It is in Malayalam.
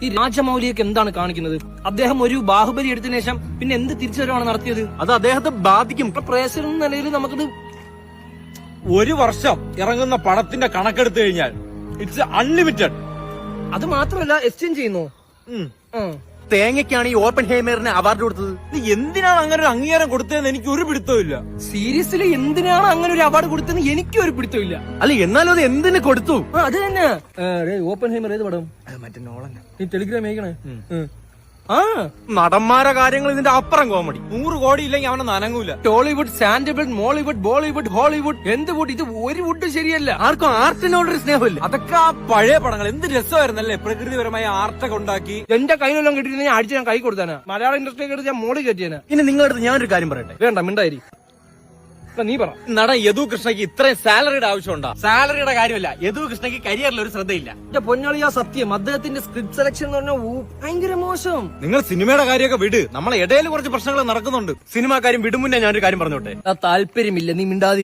ഈ രാജമൗലിയൊക്കെ എന്താണ് കാണിക്കുന്നത്? അദ്ദേഹം ഒരു ബാഹുബലി എടുത്തതിനു ശേഷം പിന്നെ എന്ത് തിരിച്ചുവരവാണ് നടത്തിയത്? അത് അദ്ദേഹത്തെ ബാധിക്കും. പ്രേക്ഷകർ എന്ന നിലയിൽ നമുക്കത് ഒരു വർഷം ഇറങ്ങുന്ന പടത്തിന്റെ കണക്കെടുത്തു കഴിഞ്ഞാൽ ഇറ്റ്സ് അൺലിമിറ്റഡ്. അത് മാത്രമല്ല എക്സ്ചേഞ്ച് ചെയ്യുന്നു. തേങ്ങയ്ക്കാണ് ഈ ഓപ്പൺ ഹേമറിന് അവാർഡ് കൊടുത്തത്. എന്തിനാണ് അങ്ങനെ ഒരു അംഗീകാരം കൊടുത്തതെന്ന് എനിക്ക് ഒരു പിടുത്തമില്ല. സീരിയസ്ലി എന്തിനാണ് അങ്ങനെ ഒരു അവാർഡ് കൊടുത്തതെന്ന് എനിക്കും ഒരു പിടുത്തമില്ല. അല്ല, എന്നാലും അത് എന്തിനു കൊടുത്തു? അത് തന്നെ. ഓപ്പൺ ഹേമർ ഏത് പടം? മറ്റേ നോളൻ. നീ ടെലിഗ്രാം അയക്കണേ. നടന്മാരെ കാര്യങ്ങൾ ഇതിന്റെ അപ്പുറം കോമഡി. 100 കോടി ഇല്ലെങ്കിൽ അവനെ നനങ്ങൂല. ടോളിവുഡ്, സാൻഡൽവുഡ്, മോളിവുഡ്, ബോളിവുഡ്, ഹോളിവുഡ്, എന്ത് വുഡ്, ഇത് ഒരു വുഡ് ശരിയല്ല. ആർക്കും ആർട്ടിനോടൊരു സ്നേഹമില്ല. അതൊക്കെ ആ പഴയ പടങ്ങൾ എന്ത് രസമായിരുന്നല്ലേ, പ്രകൃതിപരമായ ആർട്ടൊക്കെ ഉണ്ടാക്കി. എന്റെ കയ്യിലെല്ലാം കിട്ടിയിട്ട് ഞാൻ അടിച്ച് ഞാൻ കൈ കൊടുത്താനാ. മലയാള ഇൻഡസ്ട്രിയൊക്കെ എടുത്ത് ഞാൻ മോളിൽ കയറ്റിയാനാ. ഇനി നിങ്ങളുടെ അടുത്ത് ഞാനൊരു കാര്യം പറയട്ടെ. വേണ്ട, മിണ്ടായി. നീ പറ. നടൻ യദു കൃഷ്ണയ്ക്ക് ഇത്രയും സാലറിയുടെ ആവശ്യമുണ്ടോ? സാലറിയുടെ കാര്യമല്ല, യദു കൃഷ്ണയ്ക്ക് കരിയറിൽ ഒരു ശ്രദ്ധയില്ല. എന്റെ പൊന്നാളിയാ സത്യം, അദ്ദേഹത്തിന്റെ സ്ക്രിപ്റ്റ് സെലക്ഷൻ എന്ന് പറഞ്ഞാൽ ഭയങ്കര മോശം. നിങ്ങൾ സിനിമയുടെ കാര്യമൊക്കെ വിട്, നമ്മളെ ഇടയിൽ കുറച്ച് പ്രശ്നങ്ങൾ നടക്കുന്നുണ്ട്. സിനിമാ കാര്യം വിടുമുന്നേ ഞാനൊരു കാര്യം പറഞ്ഞോട്ടെ. താല്പര്യമില്ല, നീ മിണ്ടാതി.